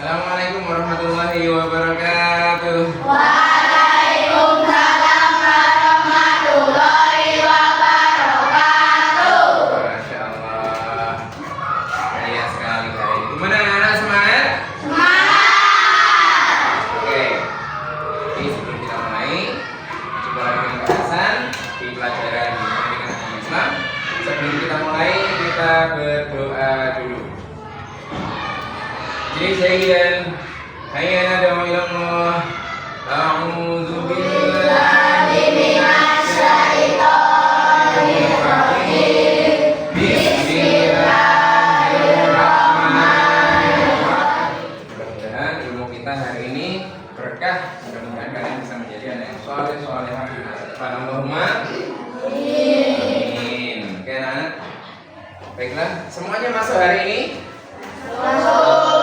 Assalamualaikum warahmatullahi wabarakatuh. Waalaikumsalam warahmatullahi wabarakatuh. Masya Allah. Kaya sekali hari ini. Gimana anak semangat? Semangat. Oke. Jadi sebelum kita mulai, coba lagi pembahasan di pelajaran pendidikan agama Islam. Sebelum kita mulai, kita berdoa dulu. Jadi saya hayya nadamu ilallah. A'udzu billahi minasy syaithanir rajim. Bismillahirrahmanirrahim. Mudah-mudahan ilmu kita hari ini berkah. Mudah-mudahan kalian bisa menjadi anak yang saleh salehah. Allahumma amin. Oke anak-anak. Baiklah, semuanya masuk hari ini? Masuk.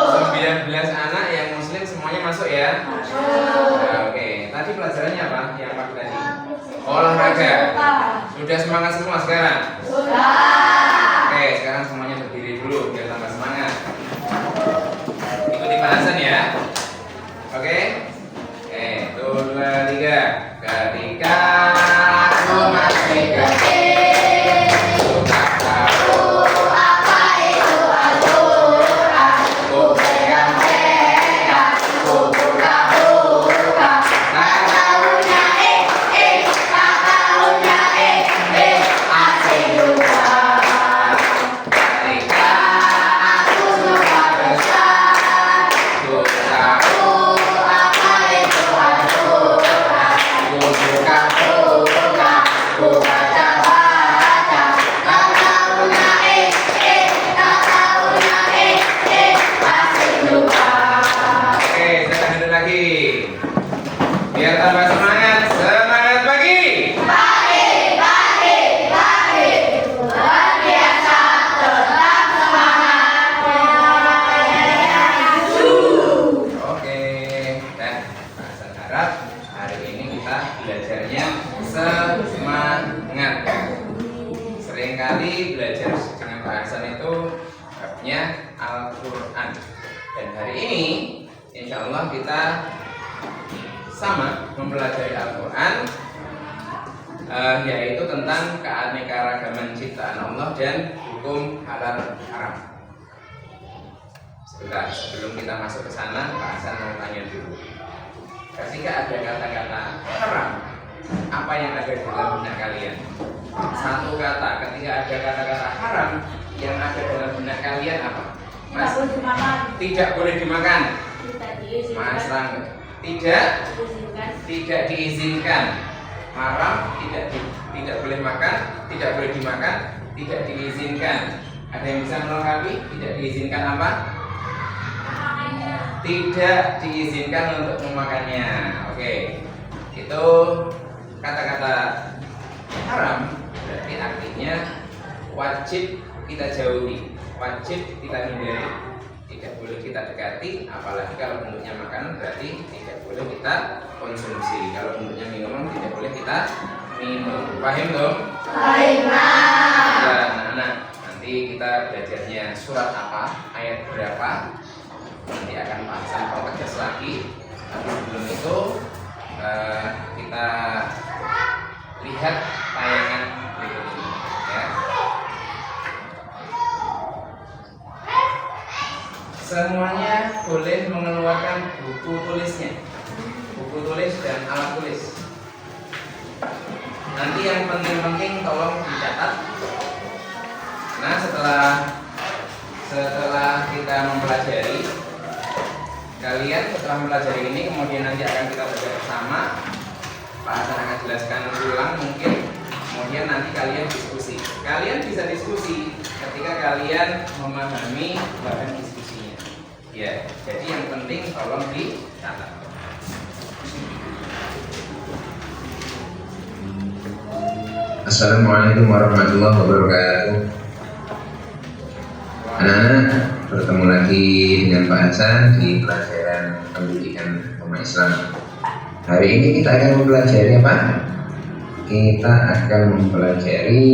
19 anak yang muslim semuanya masuk ya? Nah, oke. Tadi pelajarannya apa? Yang pagi tadi? Olahraga. Sudah semangat semua sekarang? Sudah. Oke, sekarang semuanya berdiri dulu biar tambah semangat. Ikuti bahasan ya. Oke? Oke, 1, 2, 3. Ketika aku masih kecil, aku tak tahu Apa itu Al-Quran? ku pegang pegang, ku buka-buka. Tak tahunya tak tahunya asing juga. Ketika Aku sudah besar, ku tahu apa itu Al-Quran? ku buka-buka, Ku baca-baca, tak tahunya asing juga. Oke, saya tahan lagi. Biar tambah semangat. Semangat pagi. Luar biasa, tetap semangat. Oke. Dan bahasa Arab hari ini kita belajarnya semangat. Seringkali belajar dengan bahasan itu babnya Al-Quran. Dan hari ini insya Allah kita sama mempelajari Al-Quran, yaitu tentang keanekaragaman ciptaan Allah dan hukum halal haram. Sebentar, sebelum kita masuk ke sana, Pak Hasan mau tanya dulu. Ketika ada kata-kata haram, apa yang ada di dalam benak kalian? Satu kata, ketika ada kata-kata haram yang ada dalam benak kalian apa? Mas, tidak boleh dimakan. Mas Rangga, tidak diizinkan. Haram, tidak boleh makan, tidak boleh dimakan, tidak diizinkan. Ada yang bisa melengkapi? Tidak diizinkan apa? Tidak diizinkan untuk memakannya. Oke, itu kata-kata haram berarti artinya wajib kita jauhi, wajib kita hindari, tidak boleh kita dekati. Apalagi kalau bentuknya makanan berarti tidak boleh kita konsumsi. Kalau bentuknya minuman tidak boleh kita minum. Paham dong? Ya, anak-anak, nanti kita belajarnya surat apa, ayat berapa, nanti akan bahasan pertegas lagi. Tapi sebelum itu kita lihat tayangan berikut ini ya. Semuanya boleh mengeluarkan buku tulisnya, buku tulis dan alat tulis. Nanti yang penting-penting tolong dicatat. Nah, setelah kita mempelajari, kalian setelah mempelajari ini kemudian nanti akan kita belajar bersama. Pak Hasan akan jelaskan ulang mungkin, kemudian nanti kalian diskusi. Kalian bisa diskusi ketika kalian memahami bahan diskusinya. Ya, jadi yang penting tolong dicatat. Assalamualaikum warahmatullahi wabarakatuh. Anak-anak, bertemu lagi dengan Pak Hasan di pelajaran pendidikan agama Islam. Hari ini kita akan mempelajari apa? Kita akan mempelajari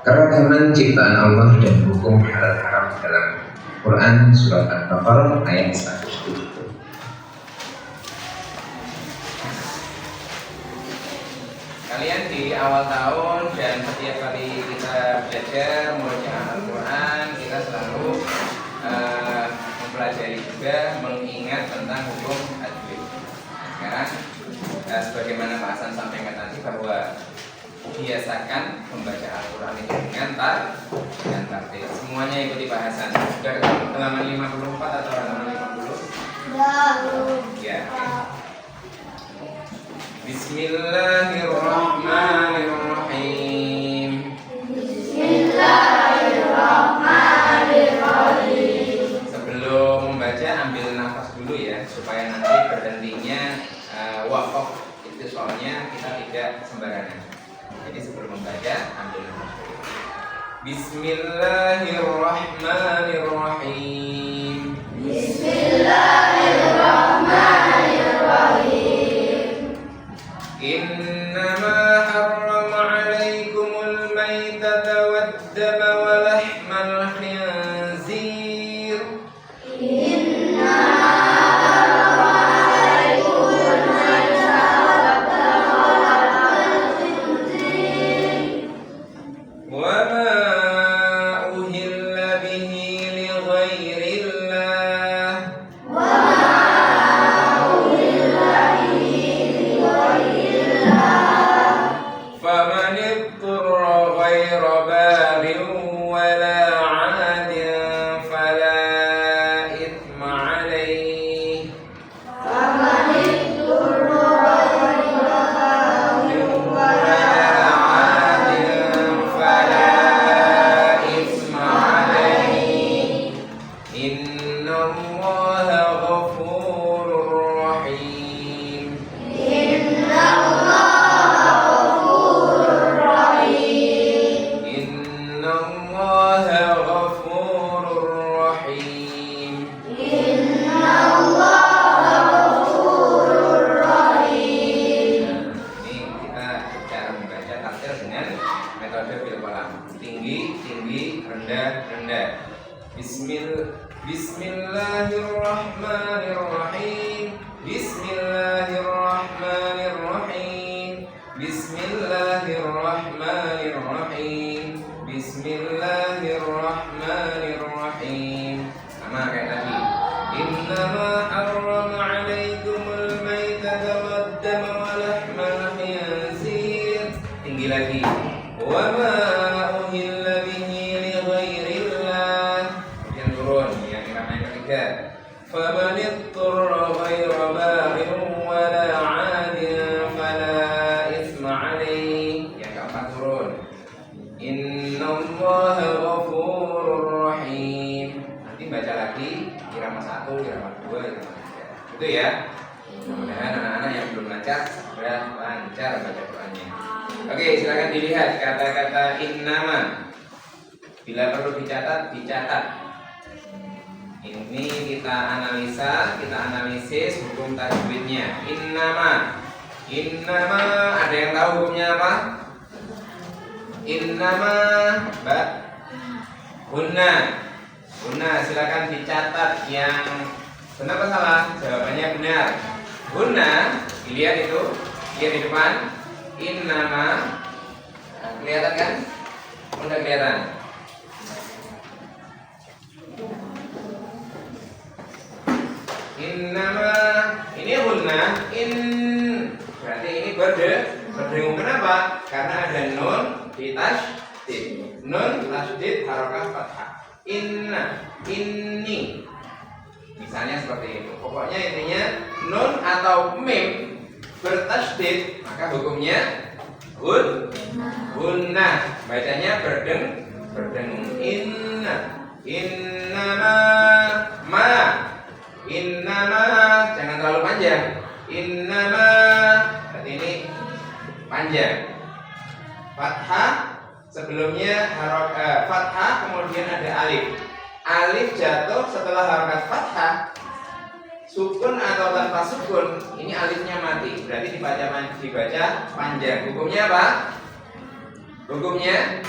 keragaman ciptaan Allah dan hukum halal haram dalam Quran surat Al-Baqarah ayat 107. Kalian di awal tahun dan setiap kali kita belajar mengerjakan Al-Quran, kita selalu mempelajari juga mengingat tentang hukum tajwid. Sekarang sebagaimana Pak Hasan sampaikan tadi bahwa biasakan membaca Al-Quran itu dengan tartil. Semuanya ikuti Pak Hasan. Sudah halaman 54 atau halaman 50? Ya. Bismillahirrahmanirrahim. Bismillahirrahmanirrahim. Sebelum membaca ambil nafas dulu ya, supaya nanti berhentinya waqaf. Itu soalnya kita tidak sembarangan. Jadi sebelum membaca ambil nafas dulu. Bismillahirrahmanirrahim. Bismillahirrahmanirrahim. Innama harrama 'alaikumul maitata wad-dama wa lahmal khinzir. Wa ma uhilla bihi li ghairillah. فمن اضطر غير باغ ولا عاد فلا إثم عليه. ولا عاد فلا إثم عليه. إن الله غفور رحيم. إن الله غفور رحيم. Ini kita cara membaca tartil dengan metode bil qalam. Tinggi, tinggi, rendah, rendah. Bismillahirrahmanirrahim. Bismillahirrahmanirrahim. Bismillahirrahmanirrahim. Bismillahirrahmanirrahim. Sama kayak tadi. Innama harrama 'alaikumul maitata wad-dama wa lahmal khinzir. Tinggi lagi. Wa ma uhilla bihi li ghairillah. Kemudian turun yang ketiga. Faman ittara ghaira baghin wa la 'adin fala itsma 'alaihi. Yang keempat turun. Innallaha ghafurur rahim. Nanti baca lagi irama 1, irama 2, irama 3. Itu ya. Mudah-mudahan anak-anak yang belum lancar sudah lancar baca Qur'annya. Oke, silakan dilihat kata-kata innama. Bila perlu dicatat, dicatat. Ini kita analisa, kita analisis hukum tajwidnya. Innama. Innama, ada yang tahu hukumnya apa? Innama, Mbak. Hunna. Hunna, silakan dicatat yang benar atau salah? Jawabannya benar. Hunna, dilihat itu, lihat di depan. Innama, nah, kelihatan kan? Udah kelihatan. Innama, ini hunna, berarti ini berdengung. Kenapa? Karena ada nun di tasydid. Nun tasydid harokat fathah. Inna, inni. Misalnya seperti itu. Pokoknya intinya nun atau mim bertasydid, maka hukumnya hunna. Bacanya berdengung. Innama ma. Innama, jangan terlalu panjang. Innama, berarti ini panjang. Fathah sebelumnya fathah, kemudian ada alif. Alif jatuh setelah harokat fathah. Sukun atau tanpa sukun, ini alifnya mati. Berarti dibaca panjang. Hukumnya apa? Hukumnya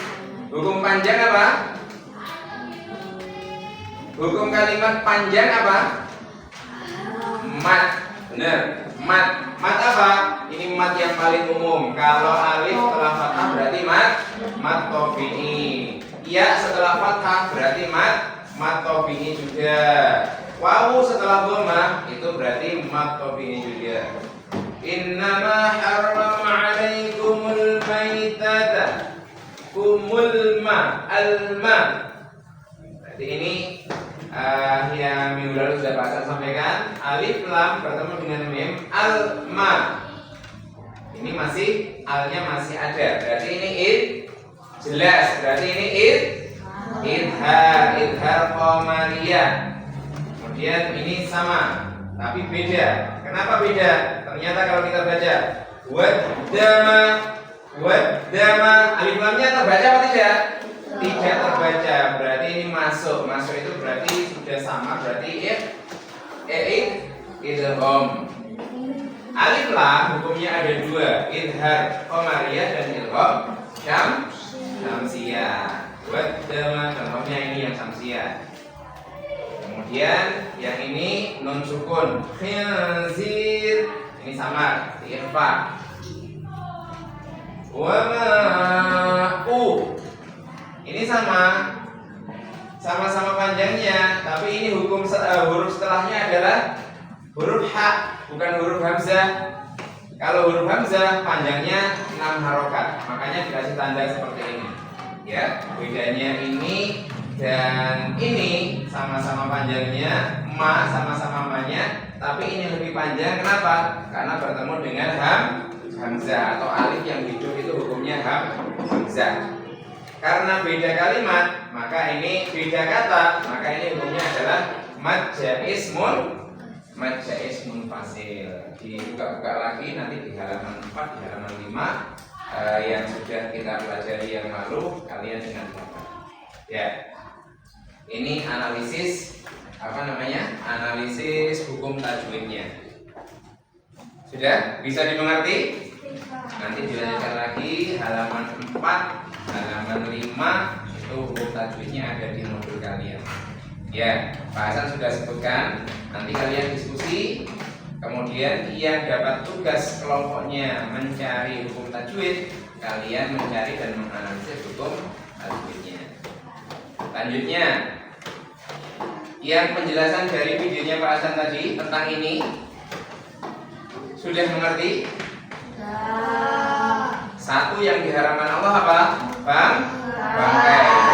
Hukum panjang apa? Hukum kalimat panjang apa? Mat. Benar. Mat. Mat apa? Ini mat yang paling umum. Kalau alif setelah fathah berarti mat tofi'i. Ya setelah fathah berarti mat tofi'i juga. Wawu setelah dhammah itu berarti mat tofi'i juga. Innama harrama 'alaikumul maitata. Kumul ma al-ma. Berarti ini yang minggu lalu sudah Pak Hasan sampaikan, alif lam bertemu dengan mim al-ma. Ini masih alnya masih ada. Berarti ini jelas. Berarti ini idhar qamariyah. Kemudian ini sama, tapi beda. Kenapa beda? Ternyata kalau kita baca waddama, alif lamnya terbaca apa tidak? Tidak terbaca. Berarti ini masuk. Masuk itu berarti sudah sama. Berarti idgham. Alif lam hukumnya ada dua, idhar qamariyah dan idgham syamsiyah. Waddama contohnya ini yang syamsiyah. Kemudian yang ini nun sukun, khinzir. Ini sama, ikhfa. Wama'u. Ini sama-sama panjangnya, tapi ini hukum huruf setelahnya adalah huruf ha, bukan huruf hamzah. Kalau huruf hamzah panjangnya 6 harokat, makanya dikasih tanda seperti ini. Ya, bedanya ini dan ini sama-sama panjangnya, ma sama-sama ma-nya, tapi ini lebih panjang. Kenapa? Karena bertemu dengan hamzah atau alif yang hidup itu hukumnya hamzah. Karena beda kalimat, maka ini beda kata, maka ini hukumnya adalah mad jaiz munfasil. Dibuka-buka lagi nanti di halaman 4, di halaman 5 yang sudah kita pelajari yang lalu, kalian dengan dapat. Ya. Ini analisis analisis hukum tajwidnya. Sudah bisa dimengerti? Nanti dilanjutkan lagi halaman 4, halaman 5 itu hukum tajwidnya ada di modul kalian. Ya, Pak Hasan sudah sebutkan. Nanti kalian diskusi. Kemudian yang dapat tugas kelompoknya mencari hukum tajwid, kalian mencari dan menganalisis hukum tajwidnya. Selanjutnya, yang penjelasan dari videonya Pak Hasan tadi tentang ini sudah mengerti? Satu yang diharamkan Allah apa?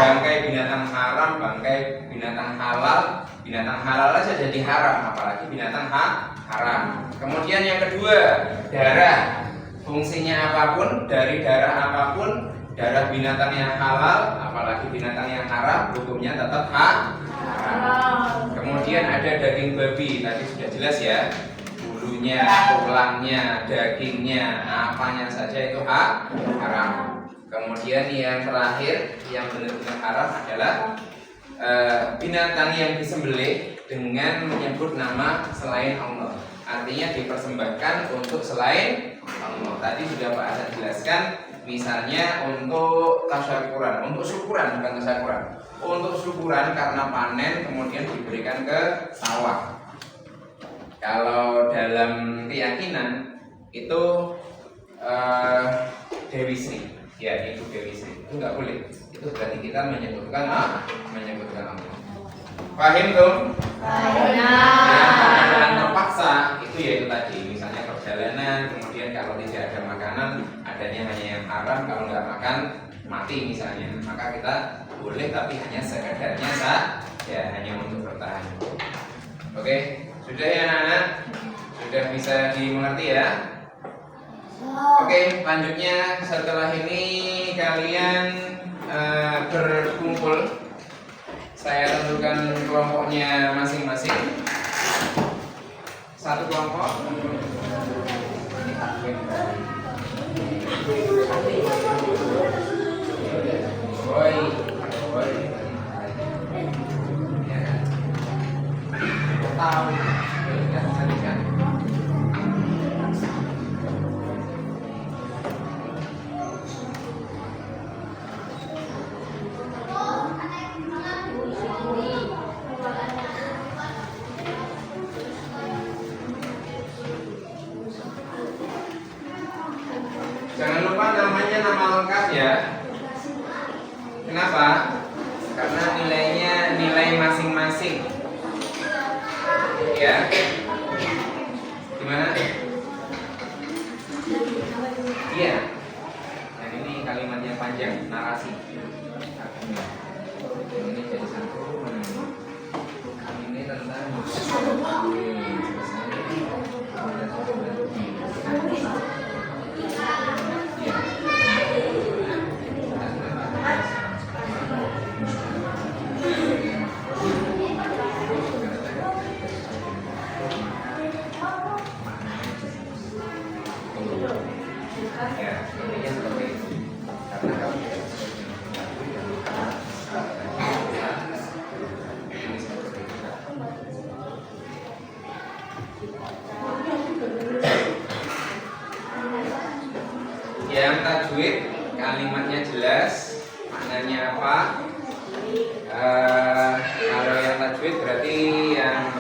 Bangkai binatang haram, bangkai binatang halal. Binatang halal aja jadi haram, apalagi binatang haram. Kemudian yang kedua, darah. Fungsinya apapun, dari darah apapun, darah binatang yang halal, apalagi binatang yang haram, hukumnya tetap haram. Kemudian ada daging babi, tadi sudah jelas ya. Bulunya, tulangnya, dagingnya, apanya saja itu haram. Kemudian yang terakhir yang benar-benar haram adalah binatang yang disembelih dengan menyebut nama selain Allah. Artinya dipersembahkan untuk selain Allah. Tadi sudah Pak Hasan jelaskan, misalnya untuk tasyakuran, untuk syukuran, bukan tasyakuran. Untuk syukuran karena panen kemudian diberikan ke sawah. Kalau dalam keyakinan itu Dewi Sri, ya itu Dewi Sri, itu nggak boleh. Itu berarti kita menyebutkan Allah. Paham tuh? Yang terpaksa itu yaitu tadi, misalnya perjalanan, kemudian kalau tidak ada makanan, adanya hanya yang haram, kalau nggak makan mati misalnya, maka kita boleh tapi hanya sekadarnya saja, hanya untuk bertahan. Oke, sudah ya anak-anak? Sudah bisa dimengerti ya? Oke, lanjutnya setelah ini kalian berkumpul. Saya tentukan kelompoknya masing-masing. Satu kelompok. Tahu. nama lengkap ya. Kenapa? Karena nilainya nilai masing-masing. Ya. Gimana? Iya. Yang ini kalimatnya panjang, narasi. Ini jadi satu. Ini tentang ya, intinya seperti itu. Karena kalau kita ini seperti itu. Yang tajwid kalimatnya jelas, maknanya apa? Kalau yang tajwid berarti yang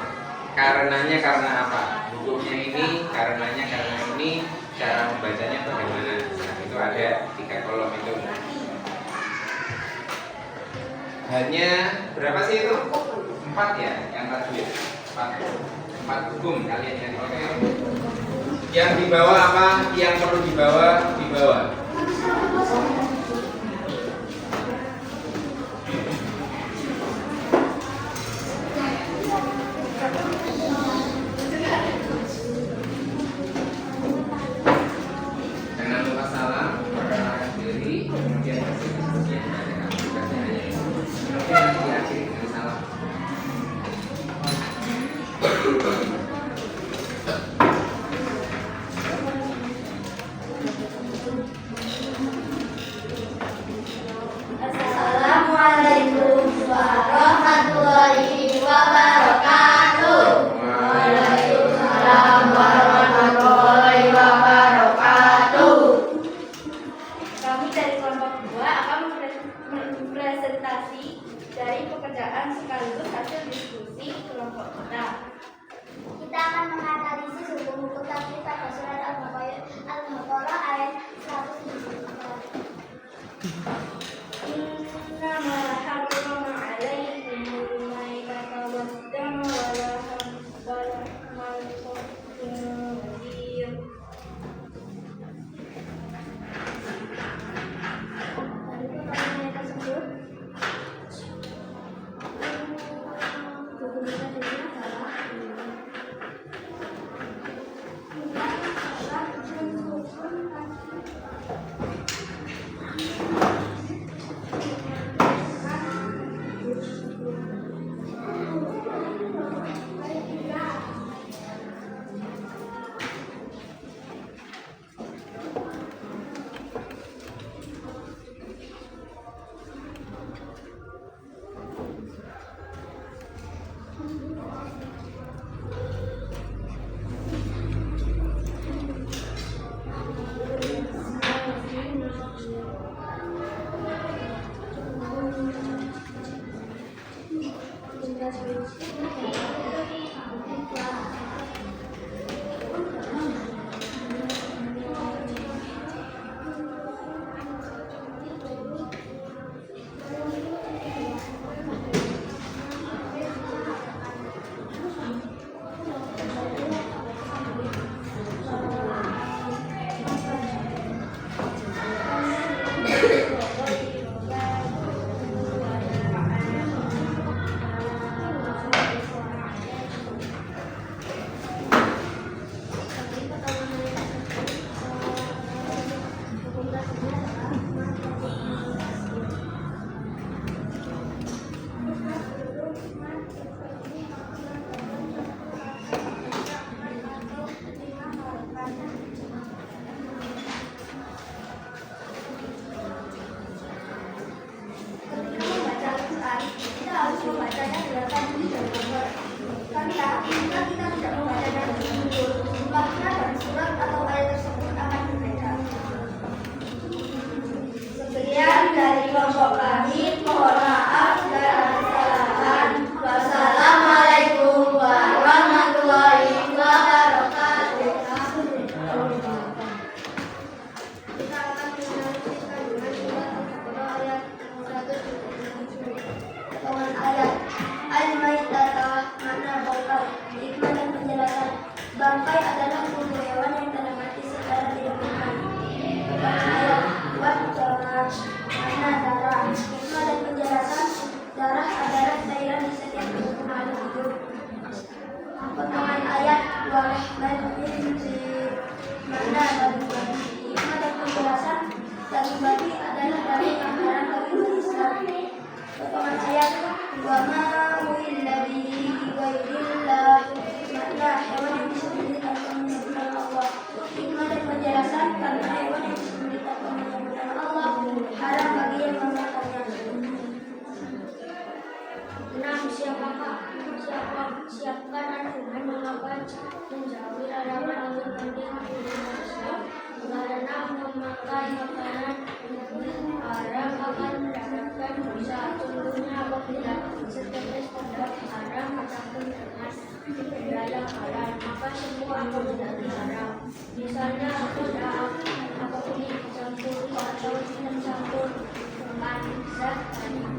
karenanya karena apa? Hukumnya ini, karenanya karena ini, cara membacanya bagaimana? Nah, itu ada 3 kolom itu. Hanya berapa sih itu? 4 ya, yang tajwid. 4 hukum kalian yang oke. Yang dibawa apa? Yang perlu dibawa, dibawa. Jangan lupa salam, perkenalkan diri, kemudian kemudian ada tugasnya hanya itu. Kemudian nanti diakhiri dengan salam. Assalamualaikum warahmatullahi wabarakatuh. Waalaikumsalam warahmatullahi wabarakatuh. Kami dari kelompok 2 akan mempresentasi dari pekerjaan sekaligus hasil diskusi kelompok kita. Kita akan menganalisis hukum-hukum tajwid pada surat Al-Baqarah ayat 174. Innama harrama 'alaikumul maitata wad-dama wa lahmal khinzir. Lalu pertanyaan tersebut hukum tajwid adalah hukum tajwid. potongan ayat wa ma uhilla bihi ghairillah, makna hewan yang disembelih tanpa menyebutkan Allah. Hikmah dan penjelasan, karena hewan yang disembelih tanpa menyebutkan Allah haram bagi yang memakannya. 6. Siapkan argumen mengapa menjauhi larangan untuk mendekati Islam, karena memakai makanan haram akan mendapatkan dosa. Contohnya apabila setetes terdapat haram ataupun dengan benda yang halal, maka semua akan menjadi haram. Misalnya apabila dicampur atau dicampur dengan zat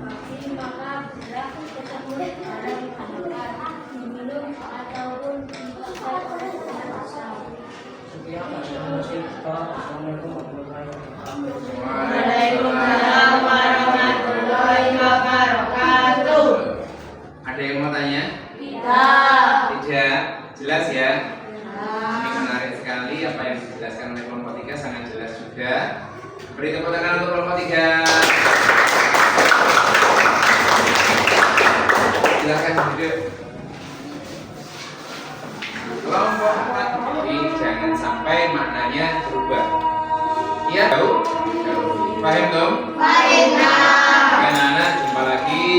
babi, maka benda tersebut haram dimakan, diminum ataupun dipakai oleh umat Islam. Waalaikumsalam warahmatullahi wabarakatuh. Ada yang mau tanya? Tidak. Jelas ya? Ini menarik sekali apa yang dijelaskan oleh kelompok 3, sangat jelas juga. Beri tepuk tangan untuk kelompok 3. Silakan duduk. Kelompok 4, jadi jangan sampai maknanya berubah. Iya, tahu? Paham dong? Paham. Anak-anak, jumpa lagi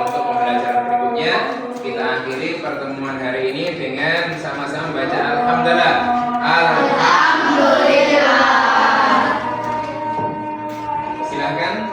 untuk pembelajaran berikutnya. Kita akhiri pertemuan hari ini dengan sama-sama baca Alhamdulillah. Alhamdulillah. Silakan